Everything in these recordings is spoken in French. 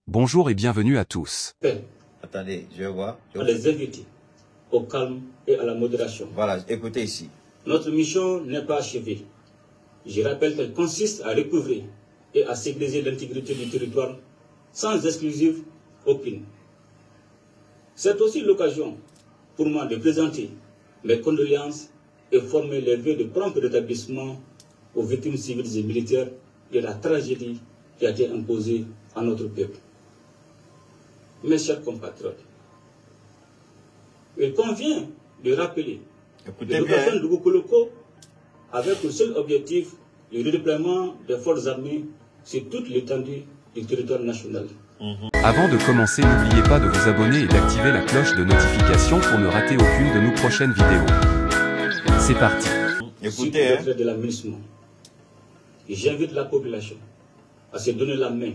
Bonjour et bienvenue à tous. Attendez, je vais voir. À les inviter au calme et à la modération. Voilà, écoutez ici. Notre mission n'est pas achevée. Je rappelle qu'elle consiste à recouvrir et à sécuriser l'intégrité du territoire sans exclusive aucune. C'est aussi l'occasion pour moi de présenter mes condoléances et former les vœux de prompt rétablissement aux victimes civiles et militaires de la tragédie qui a été imposée à notre peuple. Mes chers compatriotes, il convient de rappeler que l'opération de Goukoloko avait pour seul objectif le redéploiement des forces armées sur toute l'étendue du territoire national. Avant de commencer, n'oubliez pas de vous abonner et d'activer la cloche de notification pour ne rater aucune de nos prochaines vidéos. C'est parti. Écoutez, de l'aménagement. J'invite la population à se donner la main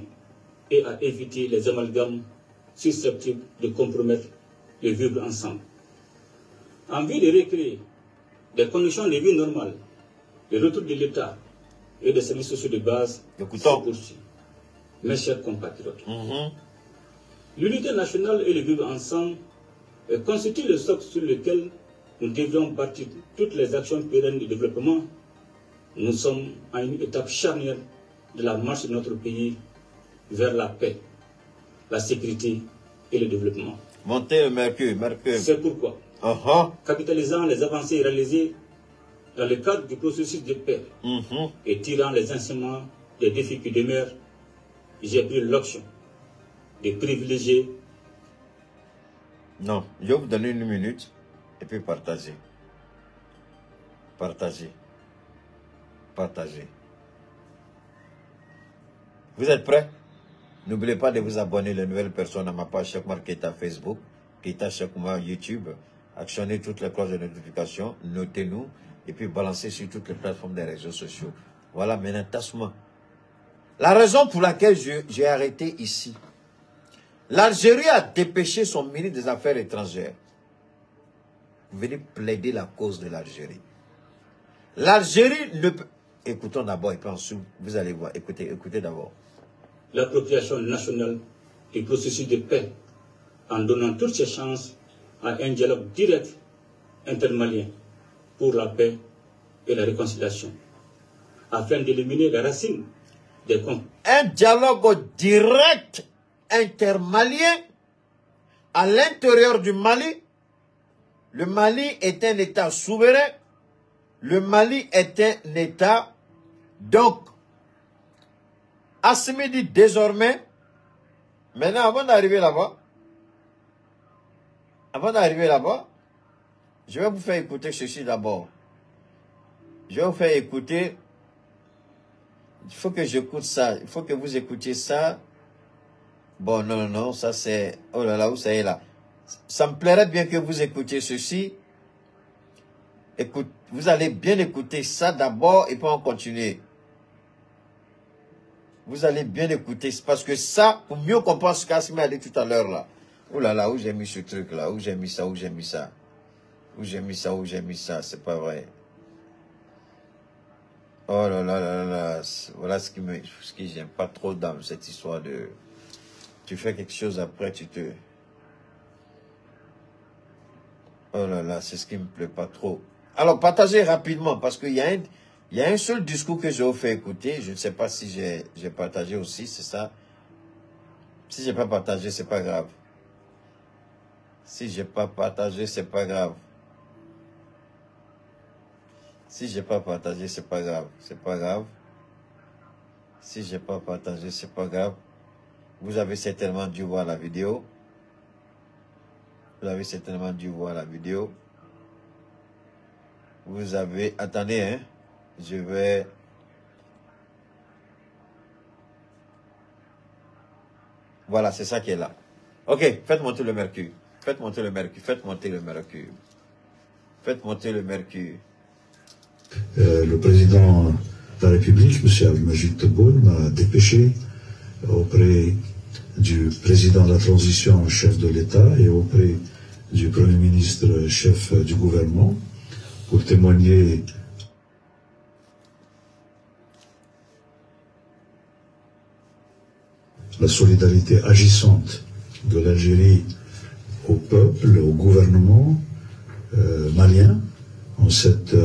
et à éviter les amalgames susceptibles de compromettre le vivre ensemble. En vue de recréer des conditions de vie normales, le retour de l'État et des services sociaux de base se poursuit. Mes chers compatriotes, l'unité nationale et le vivre ensemble constituent le socle sur lequel nous devions bâtir toutes les actions pérennes de développement. Nous sommes à une étape charnière de la marche de notre pays vers la paix, la sécurité et le développement. Montez le mercure. C'est pourquoi, capitalisant les avancées réalisées dans le cadre du processus de paix et tirant les enseignements des défis qui demeurent, j'ai pris l'option de privilégier. Non, je vais vous donner 1 minute et puis partager. Partagez. Vous êtes prêts? N'oubliez pas de vous abonner les nouvelles personnes à ma page Cheikh Oumar Keita Facebook, Keita Cheikh Oumar YouTube. Actionnez toutes les cloches de notification, notez-nous et puis balancez sur toutes les plateformes des réseaux sociaux. Voilà, maintenant, tassement. La raison pour laquelle j'ai arrêté ici. L'Algérie a dépêché son ministre des Affaires étrangères. Vous venez plaider la cause de l'Algérie. L'Algérie ne peut... Écoutons d'abord et puis ensuite, vous allez voir. Écoutez d'abord. L'appropriation nationale du processus de paix en donnant toutes ses chances à un dialogue direct intermalien pour la paix et la réconciliation, afin d'éliminer la racine des conflits. Un dialogue direct intermalien à l'intérieur du Mali. Le Mali est un État souverain. Le Mali est un État, donc, Assimi dit désormais, maintenant avant d'arriver là-bas, je vais vous faire écouter ceci d'abord. Je vais vous faire écouter, il faut que j'écoute ça, il faut que vous écoutiez ça. Bon, non, ça c'est, oh là là, où ça est là. Ça me plairait bien que vous écoutiez ceci. Écoute, vous allez bien écouter ça d'abord et puis on continue. Vous allez bien écouter, parce que ça, pour mieux comprendre ce qu'Assimi a dit tout à l'heure là. Oh là là, où j'ai mis ce truc là, où j'ai mis ça, c'est pas vrai. Oh là là là là, voilà ce qui j'aime pas trop dans cette histoire de... Tu fais quelque chose après, tu te... Oh là là, c'est ce qui me plaît pas trop. Alors, partagez rapidement, parce qu'il y a un seul discours que je vous fais écouter. Je ne sais pas si j'ai partagé aussi, c'est ça. Si j'ai pas partagé, c'est pas grave. Si j'ai pas partagé, c'est pas grave. Si j'ai pas partagé, c'est pas grave. C'est pas grave. Si j'ai pas partagé, c'est pas grave. Vous avez certainement dû voir la vidéo. Vous avez certainement dû voir la vidéo. Vous avez... Attendez, hein. Je vais... Voilà, c'est ça qui est là. Ok, faites monter le mercure. Faites monter le mercure. Faites monter le mercure. Faites monter le mercure. Le président de la République, M. Abdelmajid Tebboune, m'a dépêché auprès du président de la transition, chef de l'État, et auprès du Premier ministre, chef du gouvernement, pour témoigner la solidarité agissante de l'Algérie au peuple, au gouvernement malien en cette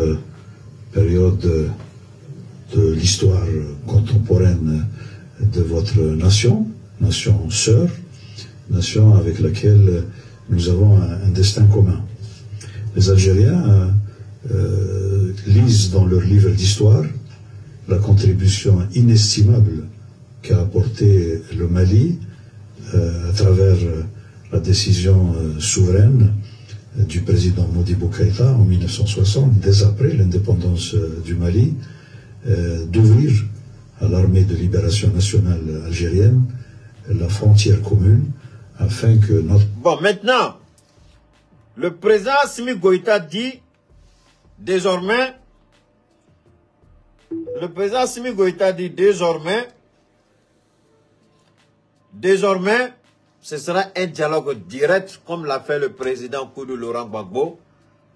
période de l'histoire contemporaine de votre nation, nation sœur, nation avec laquelle nous avons un destin commun. Les Algériens lisent dans leur livre d'histoire la contribution inestimable qu'a apporté le Mali à travers la décision souveraine du président Modibo Keïta en 1960, dès après l'indépendance du Mali, d'ouvrir à l'armée de libération nationale algérienne la frontière commune afin que notre... Bon, maintenant, le président Assimi Goïta dit désormais, désormais, ce sera un dialogue direct comme l'a fait le président Koudou Laurent Gbagbo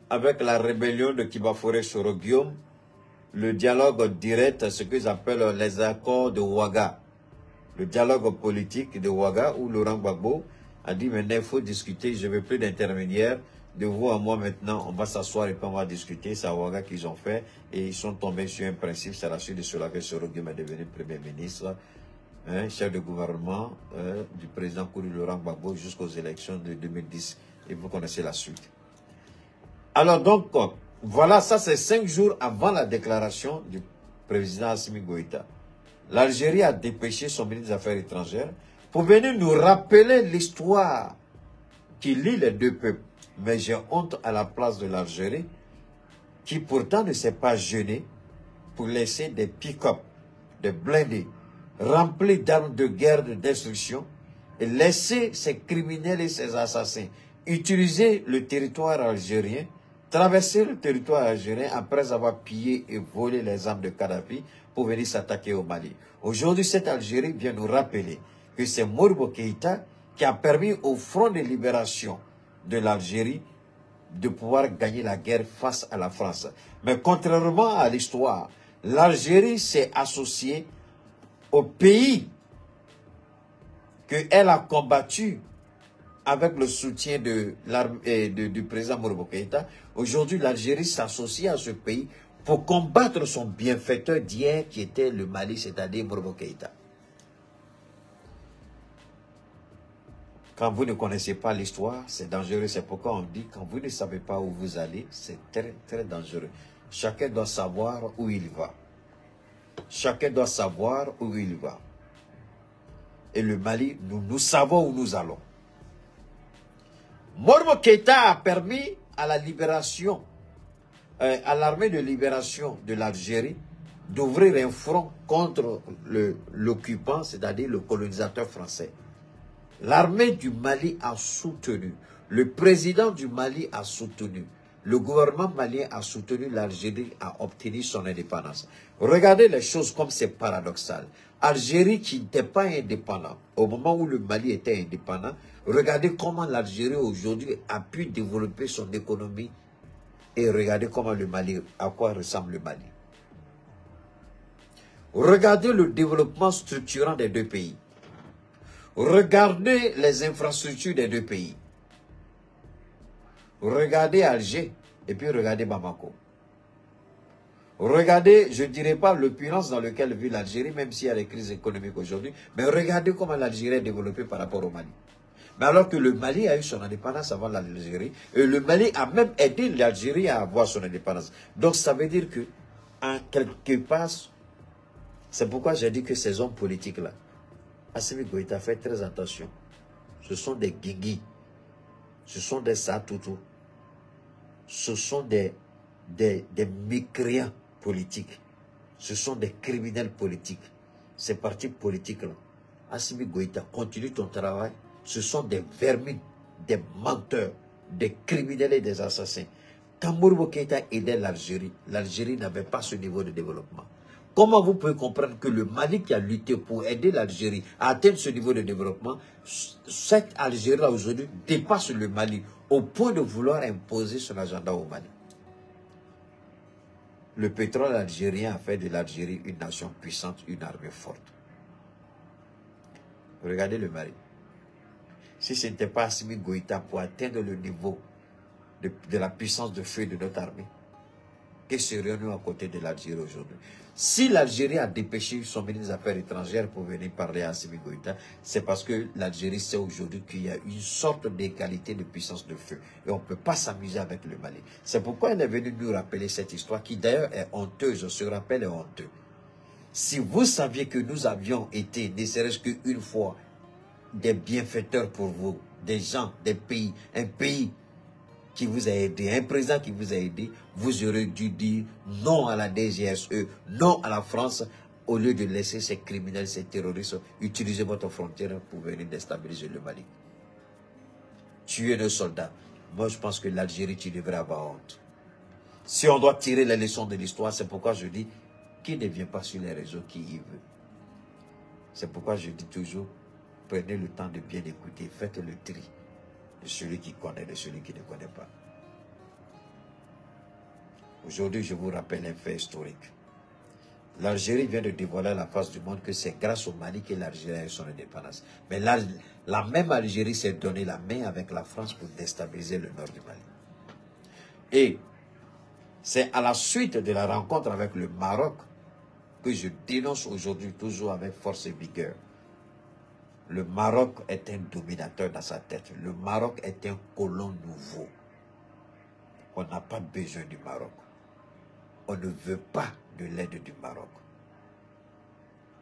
avec la rébellion de Kibafouré Soro Guillaume. Le dialogue direct, ce qu'ils appellent les accords de Ouaga. Le dialogue politique de Ouaga où Laurent Gbagbo a dit maintenant il faut discuter, je ne veux plus d'intermédiaire. De vous à moi maintenant, on va s'asseoir et puis on va discuter. C'est à Ouaga qu'ils ont fait et ils sont tombés sur un principe. C'est la suite de cela que Soro Guillaume est devenu Premier ministre, chef de gouvernement du président Koudou Laurent Gbagbo jusqu'aux élections de 2010. Et vous connaissez la suite. Alors donc, voilà, ça c'est 5 jours avant la déclaration du président Assimi Goïta. L'Algérie a dépêché son ministre des Affaires étrangères pour venir nous rappeler l'histoire qui lie les deux peuples. Mais j'ai honte à la place de l'Algérie qui pourtant ne s'est pas gênée pour laisser des pick-up, des blindés remplis d'armes de guerre de destruction et laisser ces criminels et ces assassins utiliser le territoire algérien, traverser le territoire algérien après avoir pillé et volé les armes de Kadhafi pour venir s'attaquer au Mali. Aujourd'hui, cette Algérie vient nous rappeler que c'est Modibo Keïta qui a permis au Front de libération de l'Algérie de pouvoir gagner la guerre face à la France. Mais contrairement à l'histoire, l'Algérie s'est associée au pays qu'elle a combattu avec le soutien du président Modibo Keïta. Aujourd'hui, l'Algérie s'associe à ce pays pour combattre son bienfaiteur d'hier qui était le Mali, c'est-à-dire Modibo Keïta. Quand vous ne connaissez pas l'histoire, c'est dangereux. C'est pourquoi on dit, quand vous ne savez pas où vous allez, c'est très, très dangereux. Chacun doit savoir où il va. Chacun doit savoir où il va. Et le Mali, nous savons où nous allons. Modibo Keïta a permis à la libération, à l'armée de libération de l'Algérie, d'ouvrir un front contre l'occupant, c'est-à-dire le colonisateur français. L'armée du Mali a soutenu, le président du Mali a soutenu, le gouvernement malien a soutenu l'Algérie à obtenir son indépendance. Regardez les choses comme c'est paradoxal. Algérie qui n'était pas indépendante, au moment où le Mali était indépendant, regardez comment l'Algérie aujourd'hui a pu développer son économie et regardez comment le Mali, à quoi ressemble le Mali. Regardez le développement structurant des deux pays. Regardez les infrastructures des deux pays. Regardez Alger et puis regardez Bamako. Regardez, je ne dirais pas l'opulence dans laquelle vit l'Algérie, même s'il y a des crises économiques aujourd'hui, mais regardez comment l'Algérie est développée par rapport au Mali. Mais alors que le Mali a eu son indépendance avant l'Algérie, et le Mali a même aidé l'Algérie à avoir son indépendance. Donc ça veut dire que, en quelque part, c'est pourquoi j'ai dit que ces hommes politiques-là, Assimi Goïta, fait très attention. Ce sont des guigui, ce sont des satoutou, ce sont des mécréants politiques, ce sont des criminels politiques. Ces partis politiques-là, Assimi Goïta, continue ton travail. Ce sont des vermines, des menteurs, des criminels et des assassins. Quand Modibo Keïta aidait l'Algérie, l'Algérie n'avait pas ce niveau de développement. Comment vous pouvez comprendre que le Mali qui a lutté pour aider l'Algérie à atteindre ce niveau de développement, cette Algérie-là aujourd'hui dépasse le Mali au point de vouloir imposer son agenda au Mali? Le pétrole algérien a fait de l'Algérie une nation puissante, une armée forte. Regardez le Mali. Si ce n'était pas Assimi Goïta pour atteindre le niveau de la puissance de feu de notre armée, que serions-nous à côté de l'Algérie aujourd'hui? Si l'Algérie a dépêché son ministre des Affaires étrangères pour venir parler à Assimi Goïta, c'est parce que l'Algérie sait aujourd'hui qu'il y a une sorte d'égalité de puissance de feu. Et on ne peut pas s'amuser avec le Mali. C'est pourquoi elle est venue nous rappeler cette histoire qui d'ailleurs est honteuse. Ce rappel est honteux. Si vous saviez que nous avions été, ne serait-ce qu'une fois, des bienfaiteurs pour vous, des gens, des pays, un pays qui vous a aidé, un président qui vous a aidé, vous aurez dû dire non à la DGSE, non à la France, au lieu de laisser ces criminels, ces terroristes utiliser votre frontière pour venir déstabiliser le Mali. Tuer nos soldats. Moi, je pense que l'Algérie, tu devrais avoir honte. Si on doit tirer les leçons de l'histoire, c'est pourquoi je dis, qui ne vient pas sur les réseaux, qui y veut. C'est pourquoi je dis toujours, prenez le temps de bien écouter, faites le tri de celui qui connaît, de celui qui ne connaît pas. Aujourd'hui, je vous rappelle un fait historique. L'Algérie vient de dévoiler à la face du monde que c'est grâce au Mali que l'Algérie a eu son indépendance. Mais là, la même Algérie s'est donné la main avec la France pour déstabiliser le nord du Mali. Et c'est à la suite de la rencontre avec le Maroc que je dénonce aujourd'hui toujours avec force et vigueur. Le Maroc est un dominateur dans sa tête. Le Maroc est un colon nouveau. On n'a pas besoin du Maroc. On ne veut pas de l'aide du Maroc.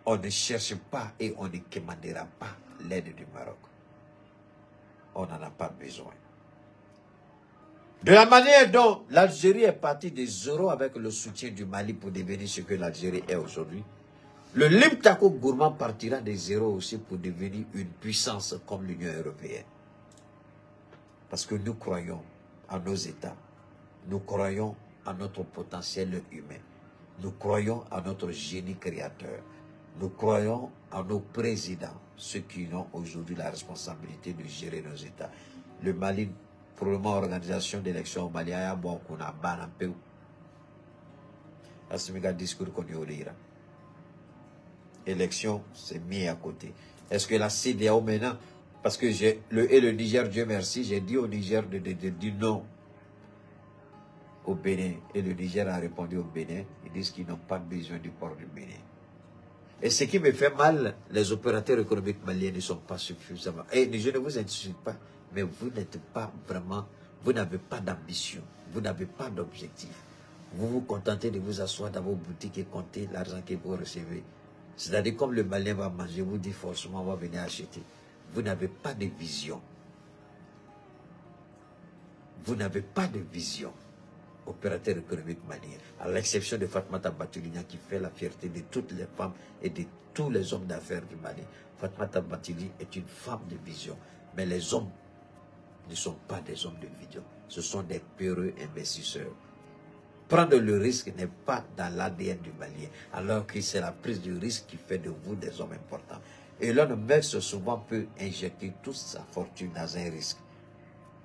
On ne cherche pas et on ne commandera pas l'aide du Maroc. On n'en a pas besoin. De la manière dont l'Algérie est partie des zéros avec le soutien du Mali pour devenir ce que l'Algérie est aujourd'hui, le Limtako Gourmand partira des zéros aussi pour devenir une puissance comme l'Union européenne. Parce que nous croyons à nos États. Nous croyons à notre potentiel humain. Nous croyons à notre génie créateur. Nous croyons à nos présidents, ceux qui ont aujourd'hui la responsabilité de gérer nos États. Le Mali, pour le moment, organisation d'élection au Mali, il y a beaucoup de gens qui ont discours qu'on y aura. Élection, c'est mis à côté. Est-ce que la CEDEAO maintenant, parce que le Niger, Dieu merci, j'ai dit au Niger de dire non au Bénin. Et le Niger a répondu au Bénin, ils disent qu'ils n'ont pas besoin du port du Bénin. Et ce qui me fait mal, les opérateurs économiques maliens ne sont pas suffisamment. Et je ne vous insulte pas, mais vous n'êtes pas vraiment, vous n'avez pas d'ambition, vous n'avez pas d'objectif. Vous vous contentez de vous asseoir dans vos boutiques et compter l'argent que vous recevez. C'est-à-dire, comme le Malien va manger, vous dit forcément, on va venir acheter. Vous n'avez pas de vision. Vous n'avez pas de vision, opérateur économique malien, à l'exception de Fatmata Batouli qui fait la fierté de toutes les femmes et de tous les hommes d'affaires du Mali. Fatmata Batouli est une femme de vision, mais les hommes ne sont pas des hommes de vision. Ce sont des peureux investisseurs. Prendre le risque n'est pas dans l'ADN du Malien, alors que c'est la prise de risque qui fait de vous des hommes importants. Et Elon Musk souvent peut injecter toute sa fortune dans un risque.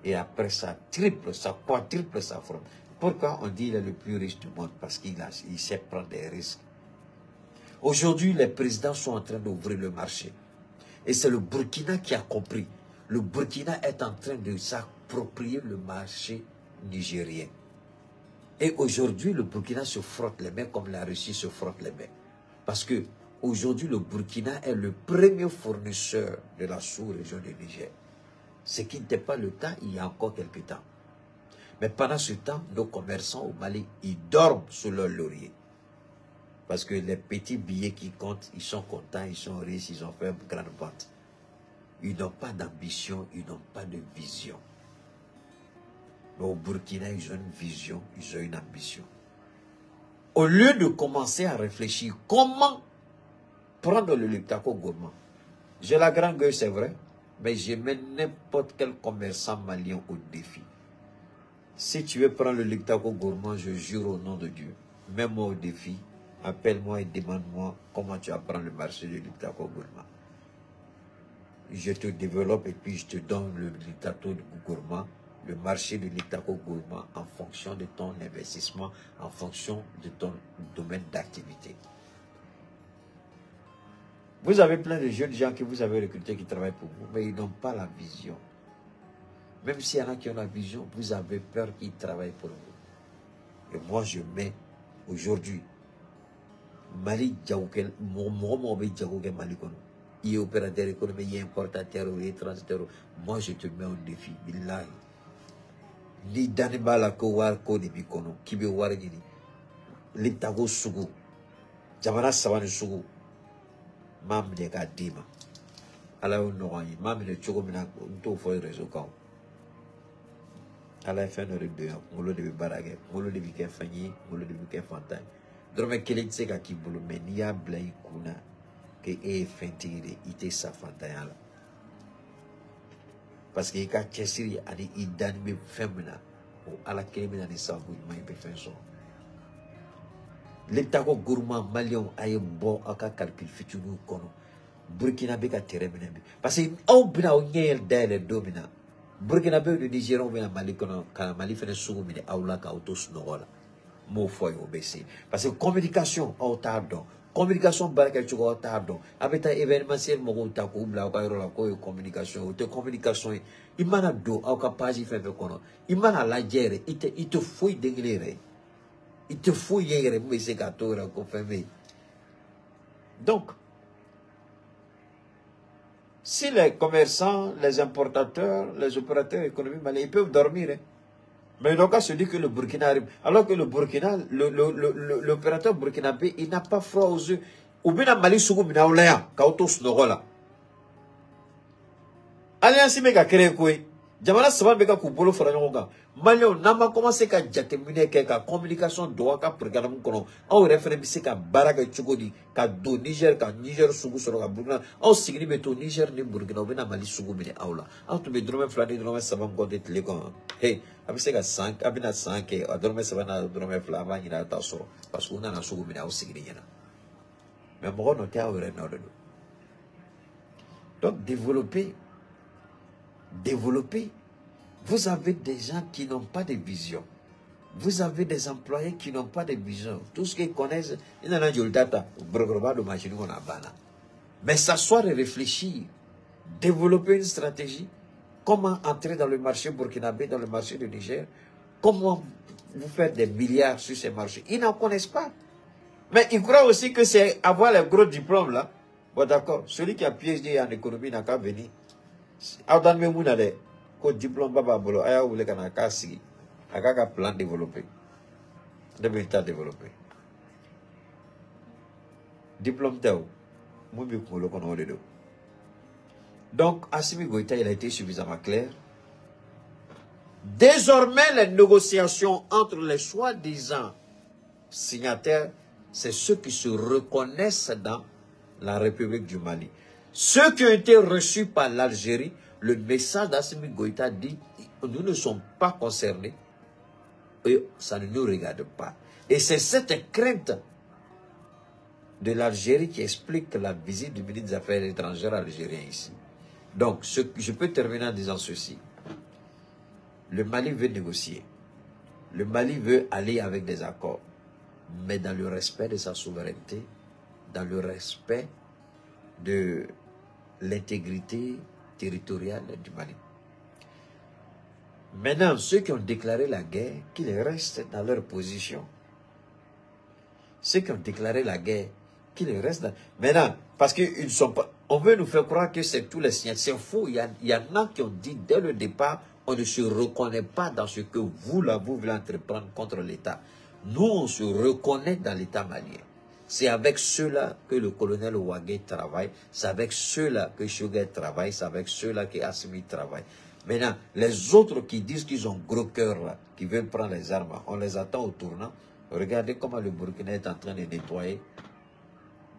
Et après ça triple, ça quadruple sa forme. Pourquoi on dit qu'il est le plus riche du monde? Parce qu'il sait prendre des risques. Aujourd'hui, les présidents sont en train d'ouvrir le marché. Et c'est le Burkina qui a compris. Le Burkina est en train de s'approprier le marché nigérien. Et aujourd'hui, le Burkina se frotte les mains comme la Russie se frotte les mains. Parce que aujourd'hui, le Burkina est le premier fournisseur de la sous-région du Niger. Ce qui n'était pas le cas il y a encore quelques temps. Mais pendant ce temps, nos commerçants au Mali, ils dorment sous leur laurier. Parce que les petits billets qui comptent, ils sont contents, ils sont riches, ils ont fait une grande vente. Ils n'ont pas d'ambition, ils n'ont pas de vision. Mais au Burkina, ils ont une vision, ils ont une ambition. Au lieu de commencer à réfléchir comment prendre le Limtako Gourmand. J'ai la grande gueule, c'est vrai, mais je mets n'importe quel commerçant malien au défi. Si tu veux prendre le Limtako Gourmand, je jure au nom de Dieu, mets-moi au défi, appelle-moi et demande-moi comment tu vas prendre le marché du Limtako Gourmand. Je te développe et puis je te donne le Limtako Gourmand, le marché de Limtako Gourmand en fonction de ton investissement, en fonction de ton domaine d'activité. Vous avez plein de jeunes gens que vous avez recrutés qui travaillent pour vous, mais ils n'ont pas la vision. Même s'il y en a qui ont la vision, vous avez peur qu'ils travaillent pour vous. Et moi, je mets aujourd'hui Mali Djaoukel, mon Djaoukel Mali Kono. Il est opérateur économique, il est importateur, il est transiteur. Moi, je te mets au défi. Billahi. Ni Danibala ko war ko de bikono, kibe war gini. Liptago sugu. Jamana savane sugu. Mam de ka dima. Ala o noyi, mam de chogo mina nto fo réseau kan. Ala fait no de ngolo de barage, ngolo de bike fanyi, ngolo de bike fantai. Drome kele tse ka kibulu menia blai kuna ke e fentire ite sa fantai ala. Parce que il a chessiri ani idanime femina ou ala kemina ni sabu mai be fenso. L'État ko gourmand malien aye bon aka calcul fitunu kono. Burkina be ka teremina bi. Parce que au bina o nyel dele domina. Burkina be de Niger on bina Mali kono kana Mali fene sugu mine aula ka autos nogola. Mo foy obesi. Parce que communication au tardon. Communication baraka chugo tardon. Abeta événementiel mogo ta ko bla ko yoro la ko communication ou te communication imana do au ka page fe kono. Imana la gere ite foy denglere. Ite foy yere mo se ka to ra ko feme. Donc si les commerçants, les importateurs, les opérateurs économiques maliens, ils peuvent dormir, hein. Mais donc, se dit que le Burkina arrive. Alors que le Burkina, l'opérateur burkinabé, il n'a pas froid aux yeux. Ou bien, Mali Sougou, mina olaya, kautos norola. Alliance mega créé quoi? Jamana savan mega kubolo faranyoga. Malio, nama commencé qu'à jatemine qu'à communication doit qu'à programme kono. Au référence qu'à baraga chugodi, qu'à do Niger, qu'à Niger Sougou soroga Burkina. Au signi beto Niger ni Burkina, ou bien Mali Sougou mine aula. Au tu me drome flani drome savan godet lekon. Hey. Abisega 5, abina 5, adorme savana adorme flava ina taso, parce qu'on a un sougou mina au sigrina. Mais mon noté à ouvrir nos deux. Donc développer. Vous avez des gens qui n'ont pas de vision. Vous avez des employés qui n'ont pas de vision. Tout ce qu'ils connaissent, ils n'ont pas de data. Mais s'asseoir et réfléchir, développer une stratégie. Comment entrer dans le marché burkinabé, dans le marché du Niger? Comment vous faire des milliards sur ces marchés? Ils n'en connaissent pas. Mais ils croient aussi que c'est avoir les gros diplômes là. Bon d'accord, celui qui a PhD en économie n'a qu'à venir. Adan me mounade, ko diplôme baba bolo, aya oule kana kasi, aka plan développé. D'état développé. Diplôme tao, moubi kolo kono de do. Donc, Assimi Goïta, il a été suffisamment clair. Désormais, les négociations entre les soi-disant signataires, c'est ceux qui se reconnaissent dans la République du Mali. Ceux qui ont été reçus par l'Algérie, le message d'Assimi Goïta dit, nous ne sommes pas concernés et ça ne nous regarde pas. Et c'est cette crainte de l'Algérie qui explique la visite du ministre des Affaires étrangères algérien ici. Donc, je peux terminer en disant ceci. Le Mali veut négocier. Le Mali veut aller avec des accords. Mais dans le respect de sa souveraineté, dans le respect de l'intégrité territoriale du Mali. Maintenant, ceux qui ont déclaré la guerre, qu'ils restent dans leur position. Ceux qui ont déclaré la guerre, qu'ils restent dans... Maintenant, parce qu'ils ne sont pas... On veut nous faire croire que c'est tous les signataires. C'est faux. Il y en a qui ont dit dès le départ, on ne se reconnaît pas dans ce que vous, là, vous voulez entreprendre contre l'État. Nous, on se reconnaît dans l'État malien. C'est avec ceux-là que le colonel Ouagé travaille. C'est avec ceux-là que Choguet travaille. C'est avec ceux-là que Assimi travaille. Maintenant, les autres qui disent qu'ils ont gros cœur, là, qui veulent prendre les armes, on les attend au tournant. Regardez comment le Burkina est en train de nettoyer.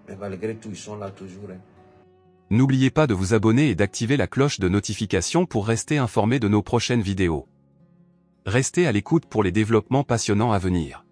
Mais malgré tout, ils sont là toujours. Hein. N'oubliez pas de vous abonner et d'activer la cloche de notification pour rester informé de nos prochaines vidéos. Restez à l'écoute pour les développements passionnants à venir.